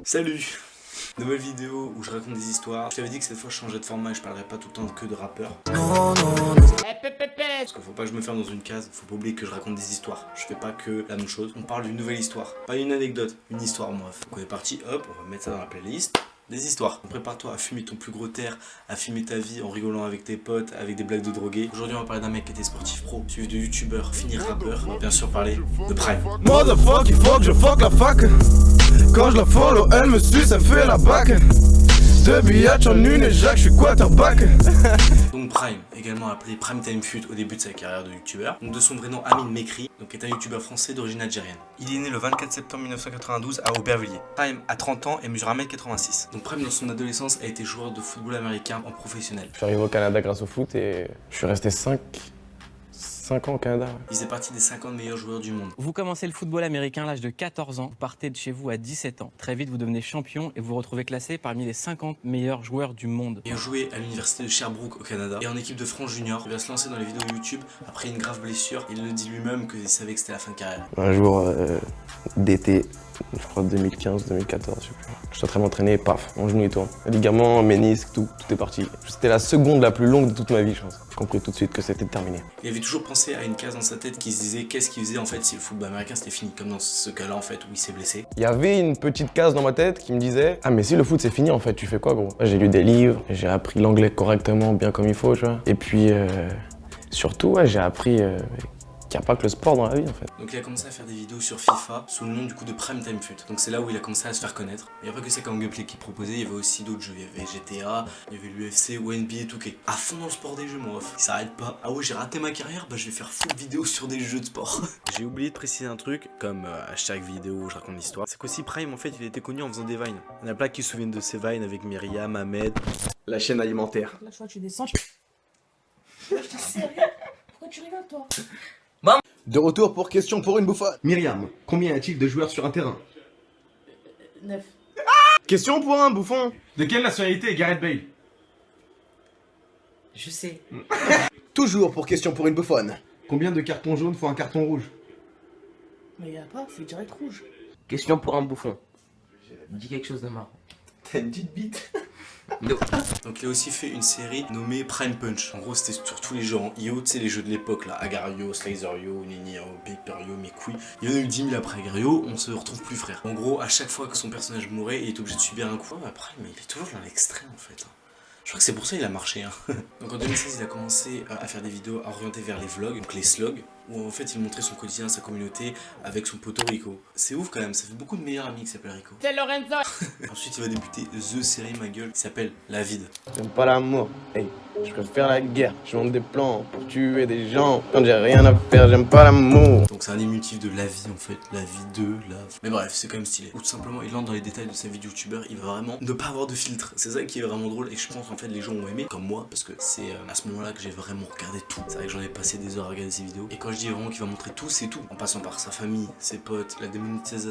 Salut! Nouvelle vidéo où je raconte des histoires. Je t'avais dit que cette fois je changeais de format et je parlerais pas tout le temps que de rappeurs. Parce qu'il faut pas que je me ferme dans une case, faut pas oublier que je raconte des histoires. Je fais pas que la même chose. On parle d'une nouvelle histoire. Pas une anecdote, une histoire bref. Donc on est parti, hop, on va mettre ça dans la playlist. Des histoires. Prépare-toi à fumer ton plus gros terre, à fumer ta vie en rigolant avec tes potes, avec des blagues de drogués. Aujourd'hui on va parler d'un mec qui était sportif pro, suivi de youtubeur, fini rappeur. On va bien sûr parler de Prime. Motherfuck, il faut que je fuck la fac. Quand je la follow, elle me suce, elle fait la bac. Deux billets en une et Jacques, je suis quarterback. Donc Prime, également appelé Prime Time Fut au début de sa carrière de youtubeur. Donc de son vrai nom Amine Mekri, donc est un youtubeur français d'origine algérienne. Il est né le 24 septembre 1992 à Aubervilliers. Prime a 30 ans et mesure 1m86. Donc Prime dans son adolescence a été joueur de football américain en professionnel. Je suis arrivé au Canada grâce au foot et je suis resté 5 ans au Canada. Il faisait partie des 50 meilleurs joueurs du monde. Vous commencez le football américain à l'âge de 14 ans, vous partez de chez vous à 17 ans. Très vite, vous devenez champion et vous vous retrouvez classé parmi les 50 meilleurs joueurs du monde. Il a joué à l'université de Sherbrooke au Canada et en équipe de France junior. Il va se lancer dans les vidéos YouTube après une grave blessure. Il le dit lui-même qu'il savait que c'était la fin de carrière. Un jour d'été, je crois 2015, 2014, je sais plus. Je suis en train de m'entraîner et paf, mon genou il tourne. Ligament, ménisque, tout est parti. C'était la seconde la plus longue de toute ma vie, je pense. J'ai compris tout de suite que c'était terminé. Il avait toujours pensé à une case dans sa tête qui se disait qu'est-ce qu'il faisait en fait si le football américain c'était fini, comme dans ce cas-là en fait où il s'est blessé. Il y avait une petite case dans ma tête qui me disait « Ah mais si le foot c'est fini en fait, tu fais quoi gros ?» J'ai lu des livres, j'ai appris l'anglais correctement, bien comme il faut, tu vois. Et puis surtout, j'ai appris qu'il n'y a pas que le sport dans la vie en fait. Donc il a commencé à faire des vidéos sur FIFA sous le nom du coup de Prime Time Fut. Donc c'est là où il a commencé à se faire connaître. Il n'y a pas que ça comme gameplay qu'il proposait, il y avait aussi d'autres jeux. Il y avait GTA, il y avait l'UFC ou NBA 2K. À fond dans le sport des jeux mon ref. Il s'arrête pas. Ah ouais j'ai raté ma carrière, bah je vais faire full vidéo sur des jeux de sport. J'ai oublié de préciser un truc, comme à chaque vidéo où je raconte l'histoire. C'est qu'aussi Prime en fait il était connu en faisant des vines. Il y en a plein qui se souviennent de ces vines avec Myriam, Ahmed. La chaîne alimentaire. Là, je crois que tu descends. Je t'en sais rien. Pourquoi tu rigoles, toi? De retour pour question pour une bouffonne. Myriam, combien y a-t-il de joueurs sur un terrain? 9. Question pour un bouffon. De quelle nationalité est Gareth Bale? Je sais. Toujours pour question pour une bouffonne. Combien de cartons jaunes font un carton rouge? Mais y a pas, c'est direct rouge. Question pour un bouffon. Dis quelque chose de marrant. T'as une petite bite? Donc il a aussi fait une série nommée Prime Punch. En gros c'était sur tous les jeux en IO, tu sais les jeux de l'époque là, Agario, Slicerio, Ninio, Paperio, mes couilles. Il y en a eu 10 000 après Agario, on se retrouve plus frère. En gros à chaque fois que son personnage mourait, il était obligé de subir un coup. Après mais il est toujours dans l'extrême en fait. Je crois que c'est pour ça qu'il a marché. Donc en 2016 il a commencé à faire des vidéos orientées vers les vlogs, donc les slogs, où en fait il montrait son quotidien, sa communauté avec son poteau Rico. C'est ouf quand même, ça fait beaucoup de meilleurs amis qui s'appellent Rico. C'est Lorenzo. Ensuite il va débuter The série ma gueule qui s'appelle La Vide. J'aime pas l'amour, hey, je préfère la guerre. Je monte des plans pour tuer des gens. Quand j'ai rien à faire, j'aime pas l'amour. Donc c'est un diminutif de la vie en fait, la vie de, la... Mais bref, c'est quand même stylé. Ou tout simplement, il entre dans les détails de sa vie de youtubeur, il va vraiment ne pas avoir de filtre. C'est ça qui est vraiment drôle et je pense en fait les gens ont aimé, comme moi, parce que c'est à ce moment-là que j'ai vraiment regardé tout. C'est vrai que j'en ai passé des heures à regarder ces vidéos. Et quand je dis vraiment qu'il va montrer tout, c'est tout. En passant par sa famille, ses potes, la démonétisation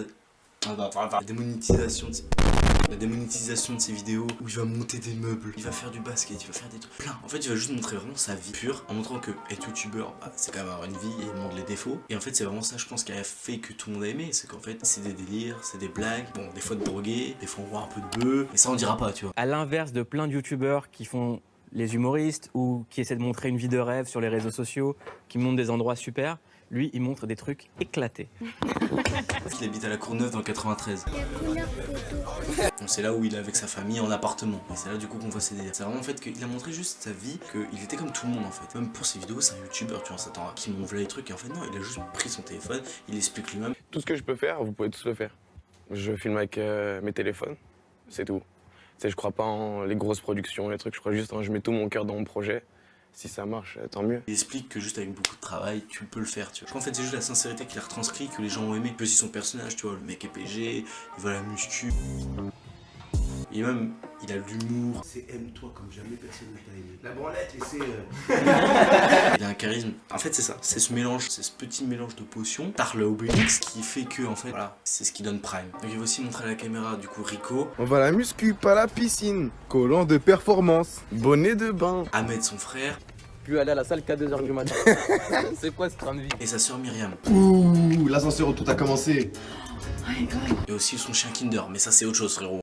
de ses vidéos, où il va monter des meubles, il va faire du basket, il va faire des trucs plein. En fait, il va juste montrer vraiment sa vie pure, en montrant que être youtubeur, bah, c'est quand même avoir une vie et il montre les défauts. Et en fait, c'est vraiment ça, je pense, qui a fait que tout le monde a aimé. C'est qu'en fait, c'est des délires, c'est des blagues, bon, des fois de droguer, des fois on voit un peu de bœuf, et ça on dira pas, tu vois. À l'inverse de plein de youtubeurs qui font les humoristes ou qui essaient de montrer une vie de rêve sur les réseaux sociaux, qui montrent des endroits super, lui, il montre des trucs éclatés. Il habite à la Courneuve dans le 93. Donc c'est là où il est avec sa famille en appartement. Et c'est là du coup qu'on voit ses délires. C'est vraiment en fait qu'il a montré juste sa vie, qu'il était comme tout le monde en fait. Même pour ses vidéos, c'est un youtubeur, tu vois, s'attend à qu'il montre les trucs. Et en fait non, il a juste pris son téléphone, il explique lui-même. Tout ce que je peux faire, vous pouvez tous le faire. Je filme avec mes téléphones, c'est tout. Tu sais, je crois pas en les grosses productions, les trucs, je crois juste en je mets tout mon cœur dans mon projet. Si ça marche, tant mieux. Il explique que juste avec beaucoup de travail, tu peux le faire, tu vois. Je crois en fait c'est juste la sincérité qu'il a retranscrit, que les gens ont aimé. Puis aussi son personnage, tu vois, le mec est PG, il va à la muscu. Et même, il a l'humour. C'est aime-toi comme jamais personne ne t'a aimé. La branlette et c'est... Il a un charisme. En fait c'est ça, c'est ce mélange, c'est ce petit mélange de potions par le Obélix qui fait que en fait, voilà, c'est ce qui donne Prime. Donc il va aussi montrer à la caméra du coup Rico. On va à la muscu, pas à la piscine. Collant de performance. Bonnet de bain. Ahmed son frère. Plus aller à la salle qu'à 2h du matin. C'est quoi ce train de vie? Et sa sœur Myriam. Ouh, l'ascenseur où tout a commencé. Ouais, grave. Et aussi son chien Kinder, mais ça c'est autre chose frérot.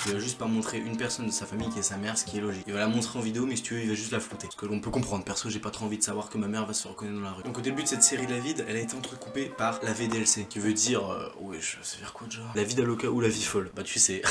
Il va juste pas montrer une personne de sa famille qui est sa mère, ce qui est logique. Il va la montrer en vidéo, mais si tu veux, il va juste la flouter. Parce que l'on peut comprendre. Perso, j'ai pas trop envie de savoir que ma mère va se reconnaître dans la rue. Donc au début de cette série La Vide, elle a été entrecoupée par la VDLC, qui veut dire, ouais, je sais faire quoi déjà. La vie d'Aloca ou la vie folle. Bah tu sais.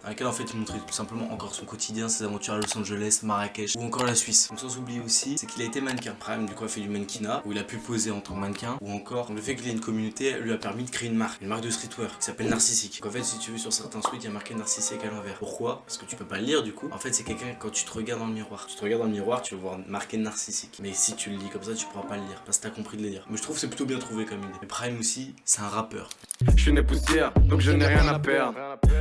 Dans laquelle en fait il montrait tout simplement encore son quotidien, ses aventures à Los Angeles, Marrakech ou encore la Suisse. Donc sans oublier aussi, c'est qu'il a été mannequin. Prime du coup a fait du mannequinat, où il a pu poser en tant que mannequin, ou encore le fait qu'il ait une communauté lui a permis de créer une marque de streetwear qui s'appelle Narcissique. Donc en fait si tu veux sur certains tweets il y a marqué Narcissique à l'envers. Pourquoi? Parce que tu peux pas le lire du coup. En fait c'est quelqu'un quand tu te regardes dans le miroir. Tu te regardes dans le miroir, tu vas voir marqué Narcissique. Mais si tu le lis comme ça tu pourras pas le lire. Parce que t'as compris de le lire. Mais je trouve que c'est plutôt bien trouvé comme idée. Et Prime aussi, c'est un rappeur. Je suis né poussière, donc je n'ai rien à perdre.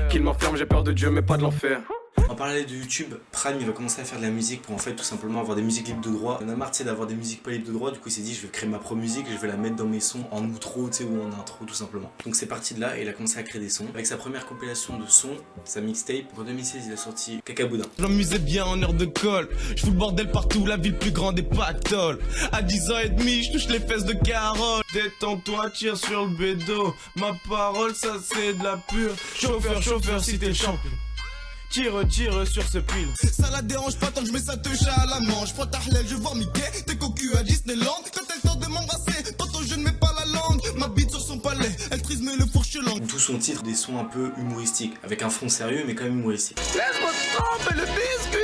Qu'il m'enferme, j'ai peur de Dieu, mais pas de l'enfer. En parallèle de YouTube, Prime il va commencer à faire de la musique pour en fait tout simplement avoir des musiques libres de droit. Il en a marre d'avoir des musiques pas libres de droit, du coup il s'est dit je vais créer ma propre musique, je vais la mettre dans mes sons en outro tu sais ou en intro tout simplement. Donc c'est parti de là et il a commencé à créer des sons. Avec sa première compilation de sons, sa mixtape, en 2016 il a sorti Cacaboudin. Je m'amusais bien en heure de colle. Je fous le bordel partout, la ville plus grande est pactole. À 10 ans et demi, je touche les fesses de Carole. Détends-toi, tire sur le bédo. Ma parole, ça c'est de la pure. Chauffeur, si t'es champion. Tire sur ce pile. Ça la dérange pas tant que je mets sa touche à la manche. Prends ta halal, je vois Mickey, t'es cocu à Disneyland. Quand elle tente de m'embrasser, tantôt je ne mets pas la langue. Ma bite sur son palais, elle trisme le fourche langue. Tout son titre, des sons un peu humoristiques, avec un fond sérieux mais quand même humoristique. Laisse-moi te tremper le biscuit.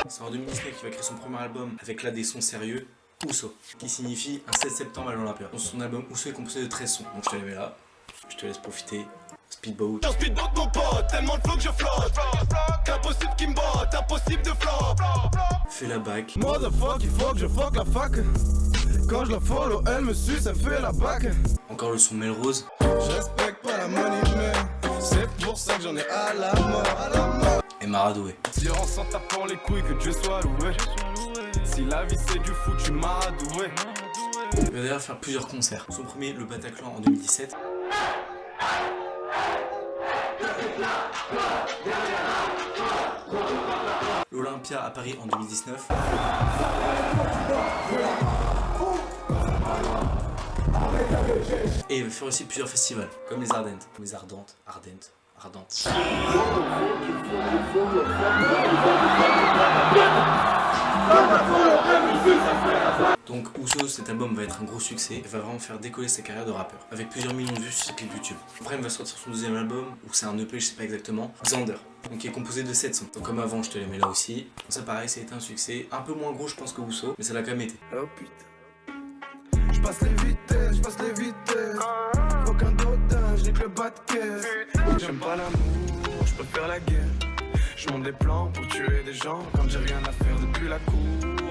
C'est en 2019 qu'il va créer son premier album avec là des sons sérieux, Ousso, qui signifie un 16 septembre à l'Olympia. Donc son album Ousso est composé de 13 sons. Donc je te les mets là, je te laisse profiter. Speedboat. J'en speedboat mon pote, tellement le flow que je flotte. Impossible qu'il me botte, impossible de flop. Fais la bac. Motherfuck, il faut que je fuck la fac. Quand je la follow, elle me suce, elle fait la bac. Encore le son Melrose. Je respecte pas la money, mais c'est pour ça que j'en ai à la mort. Et Maradoué. Tire en s'en tapant les couilles, que Dieu soit loué. Si la vie c'est du foot, je suis maradoué. Il va d'ailleurs faire plusieurs concerts. Son premier, le Bataclan en 2017. L'Olympia à Paris en 2019. Et il va faire aussi plusieurs festivals, comme les Ardentes. Ardentes. Donc Ousso, cet album va être un gros succès et va vraiment faire décoller sa carrière de rappeur, avec plusieurs millions de vues sur ses clips YouTube. Après il va sortir son deuxième album, ou c'est un EP, je sais pas exactement, Xander, donc qui est composé de 7 sons. Donc comme avant, je te les mets là aussi. Donc ça pareil, ça a été un succès, un peu moins gros je pense que Ousso, mais ça l'a quand même été. Oh putain. Je passe les vitesses. Aucun d'autant, je nique le bas de caisse. J'aime pas l'amour, je préfère la guerre. Je monte des plans pour tuer des gens quand j'ai rien à faire depuis la cour.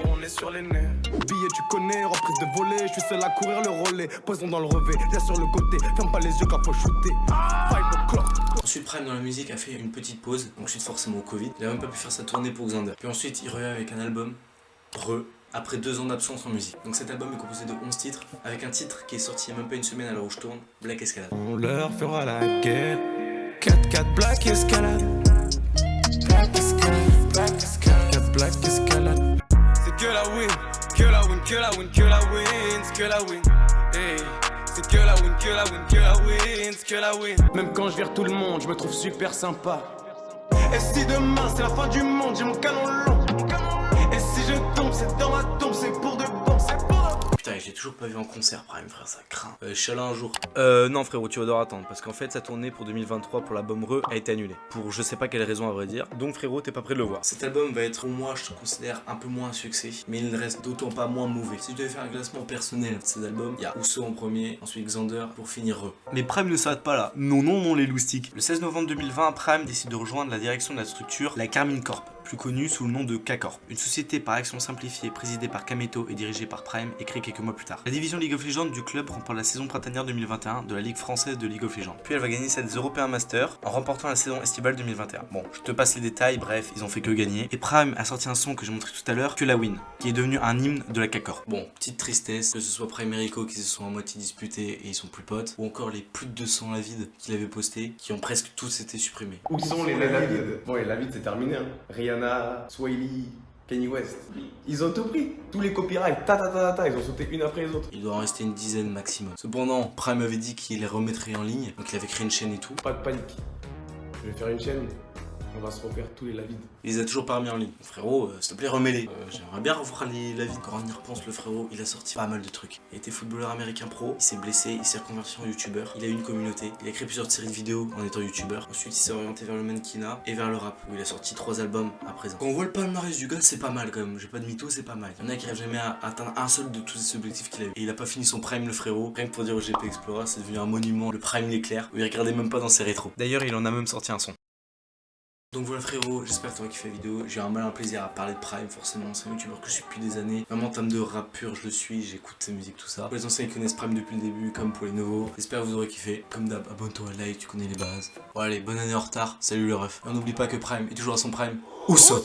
On est sur les nerfs. Billet, tu connais, reprise de voler. Je suis seul à courir le relais. Poison dans le revêt, viens sur le côté. Ferme pas les yeux quand faut shooter. 5 o'clock. Ensuite Prime dans la musique a fait une petite pause, donc suite forcément au Covid. Il a même pas pu faire sa tournée pour Xander. Puis ensuite il revient avec un album, après 2 ans d'absence en musique. Donc cet album est composé de 11 titres, avec un titre qui est sorti il y a même pas une semaine à l'heure où je tourne, Black Escalade. On leur fera la guerre. 4-4 Black Escalade. Black Escalade. C'est que la win, que la win, que la win, que la win, c'est que la win. Hey. C'est que la win, que la win, que la win, c'est que la win. Même quand je vire tout le monde, je me trouve super sympa. Et si demain c'est la fin du monde, j'ai mon canon long. Et si je tombe, c'est dans ma tombe, c'est pour de bon, c'est pour de bon. Putain, j'ai toujours pas vu en concert Prime, frère, ça craint. Je suis allé un jour. Non frérot, tu vas devoir attendre, parce qu'en fait sa tournée pour 2023 pour l'album a été annulée. Pour je sais pas quelle raison à vrai dire. Donc frérot, t'es pas prêt de le voir. Cet album va être, pour moi, je te considère un peu moins un succès, mais il ne reste d'autant pas moins mauvais. Si je devais faire un classement personnel de ces albums, il y a Ousso en premier, ensuite Xander, pour finir Mais Prime ne s'arrête pas là. Non, les loustiques. Le 16 novembre 2020, Prime décide de rejoindre la direction de la structure, la Carmine Corp, plus connue sous le nom de K-Corp. Une société par action simplifiée, présidée par Kameto et dirigée par Prime, et créée quelques mois plus tard. La division League of Legends du club remporte la saison printanière 2021 de la Ligue française de League of Legends. Puis elle va gagner cette European Master en remportant la saison estivale 2021. Bon, je te passe les détails, bref, ils ont fait que gagner. Et Prime a sorti un son que j'ai montré tout à l'heure, que la Win, qui est devenu un hymne de la K-Corp. Bon, petite tristesse, que ce soit Prime et Rico qui se sont à moitié disputés et ils sont plus potes, ou encore les plus de 200 La Vide qu'il avait posté, qui ont presque tous été supprimés. Où sont les La Vide? Bon, et La Vide c'est terminé. Hein. Rihanna, Swahili, Kanye West. Ils ont tout pris. Tous les copyrights, ils ont sauté une après les autres. Il doit en rester une dizaine maximum. Cependant, Prime avait dit qu'il les remettrait en ligne, donc il avait créé une chaîne et tout. Pas de panique. Je vais faire une chaîne, on va se refaire tous les Lavides. Il les a toujours pas remis en ligne. Frérot, s'il te plaît, remets-les. J'aimerais bien revoir la vie. Quand on y repense, le frérot, il a sorti pas mal de trucs. Il était footballeur américain pro, il s'est blessé, il s'est reconverti en youtubeur. Il a eu une communauté, il a créé plusieurs séries de vidéos en étant youtubeur. Ensuite, il s'est orienté vers le mannequinat et vers le rap, où il a sorti 3 albums à présent. Quand on voit le palmarès du gars, c'est pas mal quand même. J'ai pas de mytho, c'est pas mal. Il y en a qui n'arrivent jamais à atteindre un seul de tous ces objectifs qu'il a eu. Et il a pas fini son prime, le frérot. Rien que pour dire au GP Explorer, c'est devenu un monument. Le prime l'éclair, où il regardait même pas dans ses rétros. D'ailleurs, il en a même sorti un son. Donc voilà frérot, j'espère que t'auras kiffé la vidéo. J'ai un malin plaisir à parler de Prime, forcément. C'est un youtubeur que je suis depuis des années. Vraiment en termes de rap pur, je le suis, j'écoute sa musique, tout ça. Pour les anciens qui connaissent Prime depuis le début, comme pour les nouveaux. J'espère que vous aurez kiffé. Comme d'hab, abonne-toi, like, tu connais les bases. Bon allez, bonne année en retard. Salut le ref. Et on n'oublie pas que Prime est toujours à son prime. Où ça?